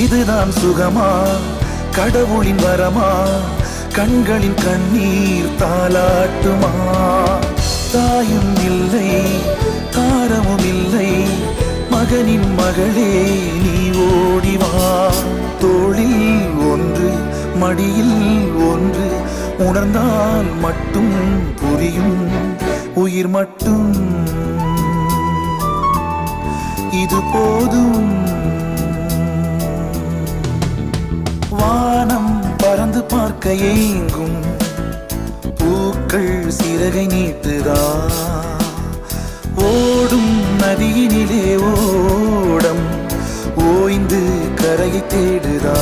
இதுதான் சுகமா, கடவுளின் வரமா, கண்களின் கண்ணீர் தாலாட்டுமா? தாயும் இல்லை, தாரமும் இல்லை, மகனின் மகளே நீ ஓடிவா. தோளில் ஒன்று, மடியில் ஒன்று, உணர்ந்தால் மட்டும் புரியும் உயிர் மட்டும் இது போதும். வானம் பறந்து பார்க்க ஏங்கும், பூக்கள் சிறகை நீட்டுதா? ஓடும் நதியினிலே ஓடம் ஓய்ந்து கரையை தேடுதா?